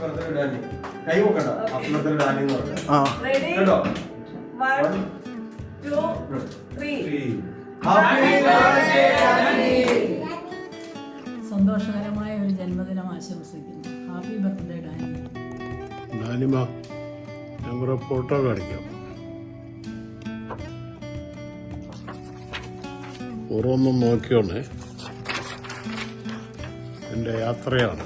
Birthday Dani. കൈ നോക്കണ്ട. Happy birthday Dani എന്ന് പറഞ്ഞു. കേട്ടോ? 1, 2, 3. Happy birthday Danny. സന്തോഷകരമായ ഒരു ജന്മദിനം ആശംസിക്കുന്നു. Happy birthday Dani. ഡാനിമ, ഞങ്ങളുടെ ഫോട്ടോ കാണിക്കാം. ഓരോന്നും നോക്കിയോണേ. എൻ്റെ യാത്രയാണ്.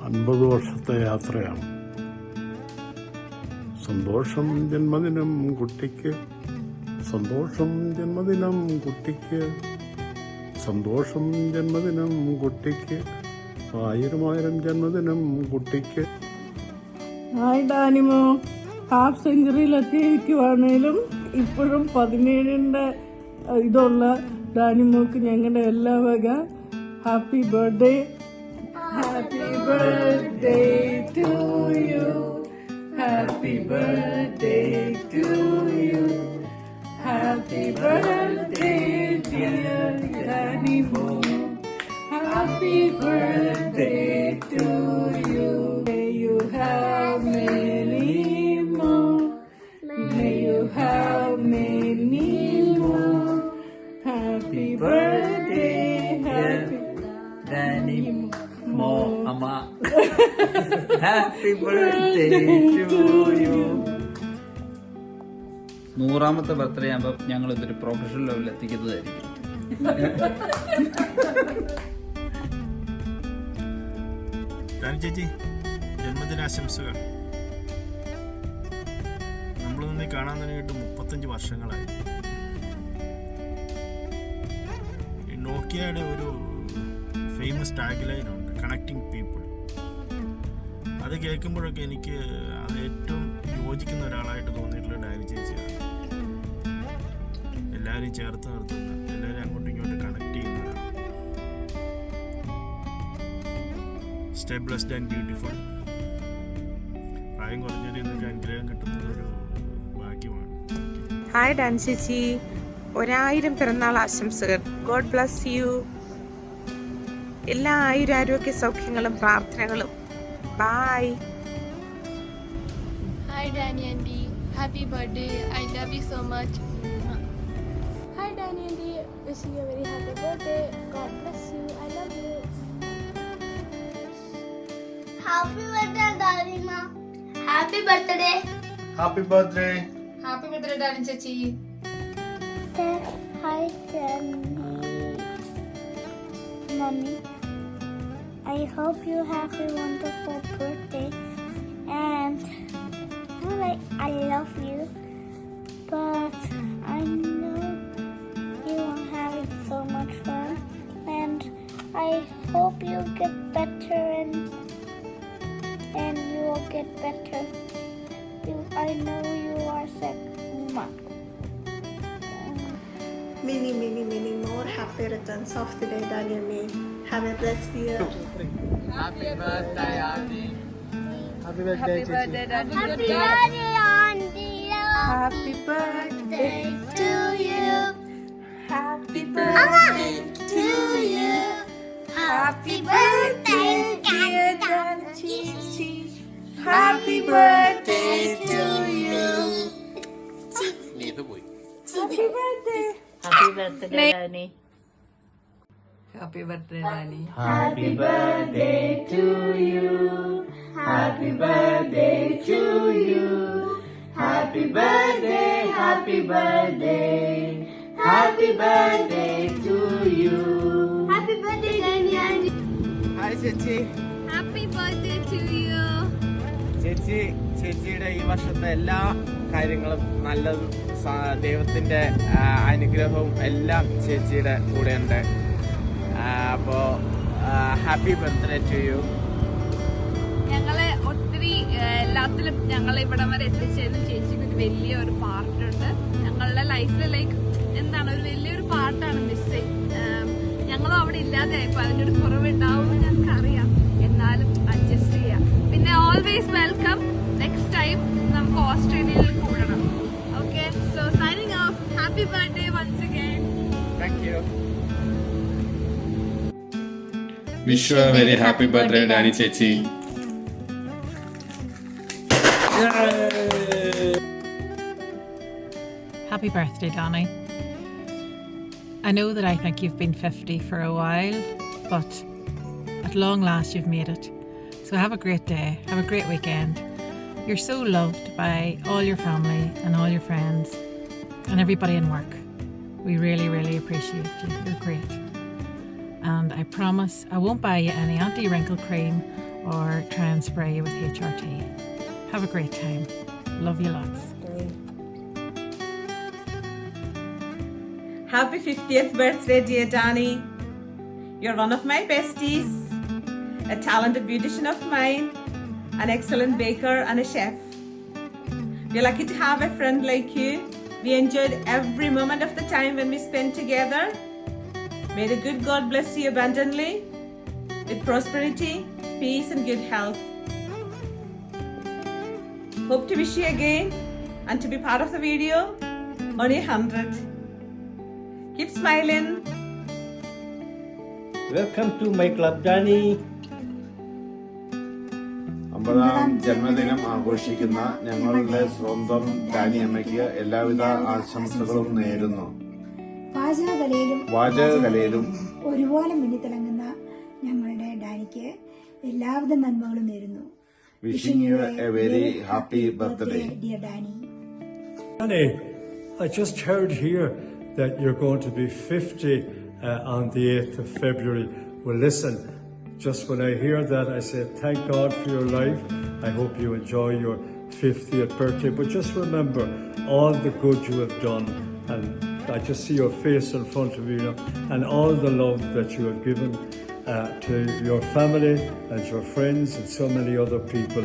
അൻപത് വർഷത്തെ യാത്രയാണ്. സന്തോഷം ജന്മദിനം കുട്ടിക്ക്, സന്തോഷം ജന്മദിനം കുട്ടിക്ക്, സന്തോഷം ജന്മദിനം കുട്ടിക്ക്, 1000 ജന്മദിനം കുട്ടിക്ക്. ഹായ് ഡാനിമോ, ഹാഫ് സെഞ്ചുറിയിലെത്തിയിരിക്കുവാണേലും ഇപ്പോഴും 17ന്റെ ഇതുള്ള ഡാനിമോക്ക് ഞങ്ങളുടെ എല്ലാ വക happy birthday. Happy birthday to you. Happy birthday to you. Happy birthday dear Danimo. Happy birthday to you. May you have many more. May you have many more. Happy birthday, happy Danimo. Amma. Happy birthday to you. 100ാമത്തെ birthday ആകുമ്പോൾ ഞങ്ങൾ ഇതൊരു professional ലെവലിൽ എത്തിക്കുന്നതായിരിക്കും. ചേച്ചി, ജന്മദിനാശംസകൾ. നമ്മളൊന്നും കാണാൻ തുടങ്ങിയിട്ട് 35 വർഷങ്ങളായി. നോക്കിയയുടെ ഒരു ഫേമസ് ടാഗ് ലൈൻ ഉണ്ട്, കണക്റ്റിംഗ് പീപ്പിൾ. അത് കേൾക്കുമ്പോഴൊക്കെ എനിക്ക് അത് ഏറ്റവും യോജിക്കുന്ന ഒരാളായിട്ട് തോന്നിയിട്ടുള്ള ഡാനി ചേച്ചിയാണ്. എല്ലാവരെയും ചേർത്ത് നിർത്തുന്ന, എല്ലാവരും അങ്ങോട്ടും ഇങ്ങോട്ടും കണക്ട് ചെയ്യുന്ന ഒരാൾ. Stay blessed and beautiful. പ്രായം കുറഞ്ഞൊരു ഇന്നൊക്കെ അനുഗ്രഹം കിട്ടുന്നത് ഒരു ഭാഗ്യമാണ്. ഹായ് ഡാനി ചേച്ചി, 1000 പിറന്നാൾ ആശംസകൾ. God bless you. എല്ലാ ആയുരാരോഗ്യ സൗഖ്യങ്ങളും പ്രാർത്ഥനകളും. By. Hi Danny Andy, happy birthday. I love you so much. Hi Danny Andy, wishing you a very happy birthday. God bless you. I love you. Happy birthday Danny ma. Happy birthday. Happy birthday. Happy birthday Danny ചേച്ചി. Hi Danny. Mommy, I hope you have a wonderful birthday, and I love you, but I know you are having so much fun, and I hope you get better and you will get better. I know you are sick. Many more happy returns of the day, Danny and me. Have a blessed year. Happy birthday, Andy. Happy birthday ചേച്ചി. Happy birthday, Auntie. Happy birthday to you. Happy birthday to you. Happy birthday dear Dani ചേച്ചി. Happy birthday to you. Happy birthday. Happy birthday Dani. Happy birthday, Danny. Happy birthday to you. Happy birthday to you. Happy birthday, happy birthday. Happy birthday to you. Happy birthday, Danny. Hi, ചേച്ചി. Happy birthday to you. ചേച്ചിയുടെ ഈ വർഷത്തെ എല്ലാ കാര്യങ്ങളും നല്ലതും ദൈവത്തിന്റെ അനുഗ്രഹവും എല്ലാം ചേച്ചിയുടെ കൂടെ ഉണ്ട്. അപ്പോ ഹാപ്പി ബർത്ത്ഡേ ടു യു. ഞങ്ങളെ ഒത്തിരി എല്ലാത്തിലും ഞങ്ങളെ ഇവിടം വരെ എത്തിച്ചതിനും ചേച്ചിക്ക് ഒരു വലിയൊരു പാർട്ടുണ്ട്. ഞങ്ങളുടെ ലൈഫിൽ ലൈക്ക് എന്താണ് ഒരു വലിയൊരു പാർട്ടാണ് മിസ്സിങ്. ഞങ്ങളും അവിടെ ഇല്ലാതെയായപ്പോൾ അതിനൊരു കുറവുണ്ടാവും ഞങ്ങൾക്ക് അറിയാം. എന്നാലും അഡ്ജസ്റ്റ് ചെയ്യാം. പിന്നെ ഓൾവേസ് വെൽക്കം. നെക്സ്റ്റ് ടൈം നമുക്ക് ഓസ്ട്രേലിയയിൽ കൂടണം. Okay, so signing off. Happy birthday once again. Thank you. Wish you a very happy birthday Danny ചേച്ചി. Happy birthday, Danny. I know that I think you've been 50 for a while, but at long last you've made it. So have a great day, have a great weekend. You're so loved by all your family and all your friends and everybody in work. We really, really appreciate you. You're great. And I promise I won't buy you any anti-wrinkle cream or try and spray you with HRT. Have a great time. Love you lots. Happy 50th birthday, dear Danny. You're one of my besties, a talented beautician of mine, an excellent baker and a chef. We're lucky to have a friend like you. We enjoyed every moment of the time when we spent together. May the good God bless you abundantly with prosperity, peace and good health. Hope to wish you again and to be part of the video on 100. Keep smiling. Welcome to my club, Danny. 50ാം ജന്മദിനം ആഘോഷിക്കുന്ന ഞങ്ങളുടെ സ്വന്തം Dani അമ്മയ്ക്ക് എല്ലാവിധ ആശംസകളും നേരുന്നു. വാചകകലയിലും ഒരുപോലെ മിന്നിത്തിളങ്ങുന്ന ഞങ്ങളുടെ ഡാനിക്ക് എല്ലാവിധ നന്മകളും നേരുന്നു. Wishing you a very happy birthday, dear Danny. Danny, I just heard here that you're going to be 50 on the 8th of February. Well, listen, just when I hear that, I say thank God for your life. I hope you enjoy your 50th birthday. But just remember all the good you have done. And I just see your face in front of you, and all the love that you have given to your family and your friends and so many other people.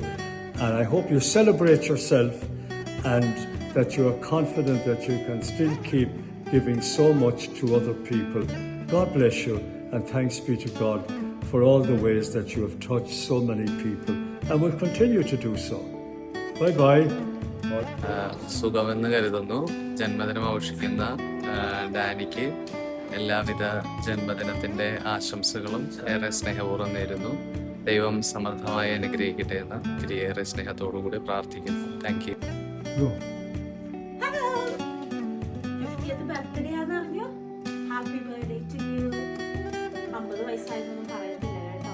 And I hope you celebrate yourself and that you are confident that you can still keep giving so much to other people. God bless you, and thanks be to God for all the ways that you have touched so many people and will continue to do so. Bye bye. സുഖമെന്ന് കരുതുന്നു. ജന്മദിനം ആഘോഷിക്കുന്ന ഡാനിക്ക് എല്ലാവിധ ജന്മദിനത്തിന്റെ ആശംസകളും ഏറെ സ്നേഹപൂർവ്വം നേരുന്നു. ദൈവം സമർത്ഥമായി അനുഗ്രഹിക്കട്ടെ എന്ന് ഒത്തിരിയേറെ സ്നേഹത്തോടുകൂടി പ്രാർത്ഥിക്കുന്നു. Thank you. Happy birthday to you. 50 വയസ്സായതൊന്നും പറയുന്നില്ല കേട്ടോ.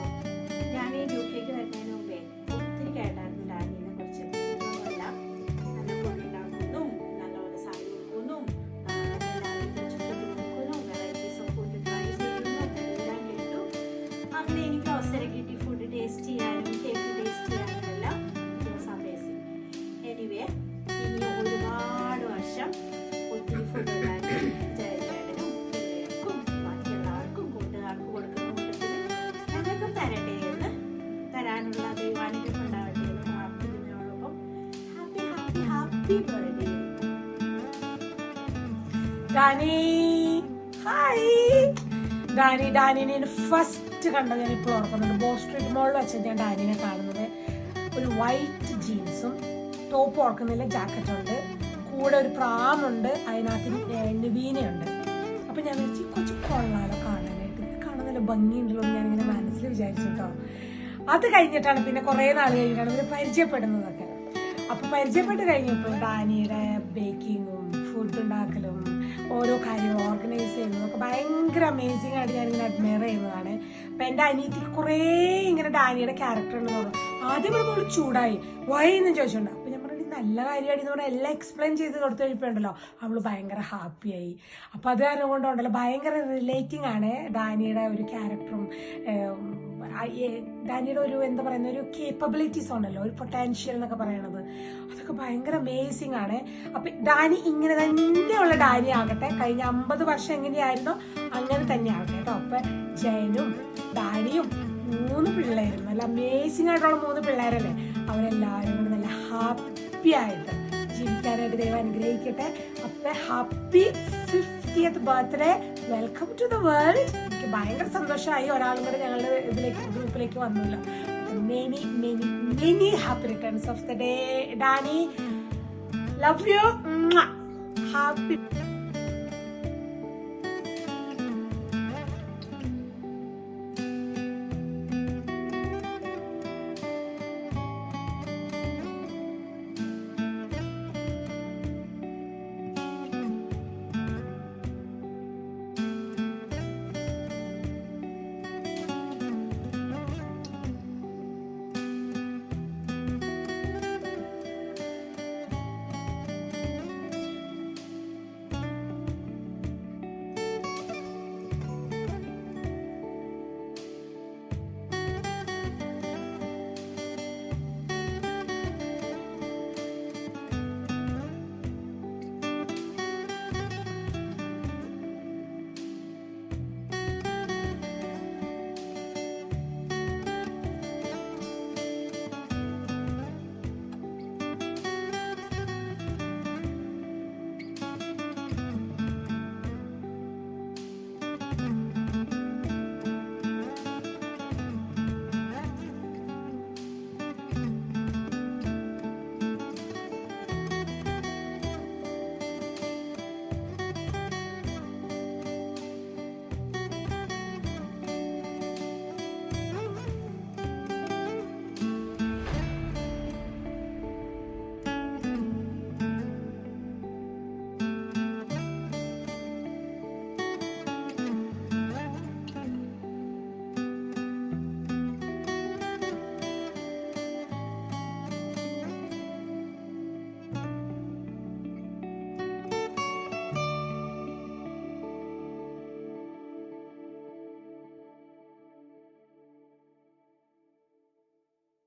ഞാൻ ഈ യുകെക്ക് വരുന്നതിന് മുമ്പേ ഒത്തിരി കേട്ടായിരുന്നു ഡാനിയെ കുറിച്ച്. ഇതൊന്നുമല്ല, നല്ല ഫുഡ് ഉണ്ടാക്കുന്നു, നല്ലപോലെ സാരി കൊടുക്കുന്നു, വെറൈറ്റീസ് ഓഫ് ഫുഡ് ട്രൈ ചെയ്യുന്നു, എല്ലാം കേട്ടു. അങ്ങനെ എനിക്ക് അവസരം കിട്ടി ഫുഡ് ടേസ്റ്റ് ചെയ്യാനും കേക്ക് ടേസ്റ്റ് ചെയ്യാനും എല്ലാം. അമേസിങ്. എനിവേ, ഇനി ഒരുപാട് വർഷം ഒത്തിരി ഫുഡ് ഉണ്ടാക്കി തരാനുള്ള ദൈവാനുഗ്രഹം ഉണ്ടാവട്ടെ എന്ന് പ്രാർത്ഥിക്കുന്നതിനോടൊപ്പം happy happy happy birthday Danny. Hi ഡാനിനെ ഫസ്റ്റ് കണ്ടത് ഞാൻ ഇപ്പോൾ ഓർക്കുന്നുണ്ട്. ബോ സ്ട്രീറ്റ് മോളിൽ വെച്ചിട്ട് ഞാൻ ഡാനിനെ കാണുന്നത്. ഒരു വൈറ്റ് ജീൻസും ടോപ്പ് ഓർക്കുന്നില്ല, ജാക്കറ്റുണ്ട്, കൂടെ ഒരു പ്രാമുണ്ട്, അതിനകത്ത് നിവീനയുണ്ട്. അപ്പം ഞാൻ വെച്ച് കൊച്ചു കൊള്ളാലോ കാണാനായിട്ട്, കാണാൻ നല്ല ഭംഗിയുണ്ടല്ലോ എന്ന് ഞാനിങ്ങനെ മനസ്സിൽ വിചാരിച്ചു കേട്ടോ. അത് കഴിഞ്ഞിട്ടാണ് പിന്നെ കുറേ നാൾ കഴിഞ്ഞിട്ടാണ് ഇവർ പരിചയപ്പെടുന്നതൊക്കെ. അപ്പോൾ പരിചയപ്പെട്ട് കഴിഞ്ഞപ്പോൾ ഡാനിയുടെ ബേക്കിങ്ങും ഫുഡ് ഉണ്ടാക്കലും ഓരോ കാര്യവും ഓർഗനൈസ് ചെയ്യുന്നതൊക്കെ ഭയങ്കര അമേസിംഗ് ആയിട്ട് ഞാനിങ്ങനെ അഡ്മയർ ചെയ്യുന്നതാണ്. അപ്പം എൻ്റെ അനിയത്തിക്ക് കുറേ ഇങ്ങനെ ഡാനിയുടെ ക്യാരക്ടർ ഉണ്ടെന്ന് പറഞ്ഞു. ആദ്യം നമ്മൾ ചൂടായി വൈ എന്ന് ചോദിച്ചിട്ടുണ്ട്. അപ്പം ഞാൻ പറഞ്ഞു നല്ല കാര്യമാണ് എന്ന് പറഞ്ഞാൽ എല്ലാം എക്സ്പ്ലെയിൻ ചെയ്ത് കൊടുത്തു കഴിയുമ്പോണ്ടല്ലോ അവൾ ഭയങ്കര ഹാപ്പിയായി. അപ്പം അത് കാരണം കൊണ്ടുണ്ടല്ലോ ഭയങ്കര റിലേറ്റിംഗ് ആണ് ഡാനിയുടെ ഒരു ക്യാരക്ടറും ഡാനിയുടെ ഒരു എന്താ പറയുന്ന ഒരു കേപ്പബിലിറ്റീസ് ഉണ്ടല്ലോ, ഒരു പൊട്ടാൻഷ്യൽ എന്നൊക്കെ പറയണത്, അതൊക്കെ ഭയങ്കര അമേസിംഗ് ആണ്. അപ്പൊ ഡാനി ഇങ്ങനെ തന്നെയുള്ള ഡാനി ആകട്ടെ, കഴിഞ്ഞ 50 വർഷം എങ്ങനെയായിരുന്നോ അങ്ങനെ തന്നെ ആകട്ടെ കേട്ടോ. അപ്പൊ ജയനും ഡാനിയും 3 പിള്ളേരും നല്ല അമേസിംഗ് ആയിട്ടുള്ള 3 പിള്ളേരല്ലേ, അവരെല്ലാവരും കൂടെ നല്ല ഹാപ്പി ആയിട്ട് ജീവിക്കാനായിട്ട് ദൈവം അനുഗ്രഹിക്കട്ടെ. അപ്പൊ happy 50th birthday, welcome to the world. എനിക്ക് ഭയങ്കര സന്തോഷമായി ഒരാളും കൂടെ ഞങ്ങളുടെ ഗ്രൂപ്പിലേക്ക് വന്നില്ല. Many many many happy returns of the day Danny. Love you. Happy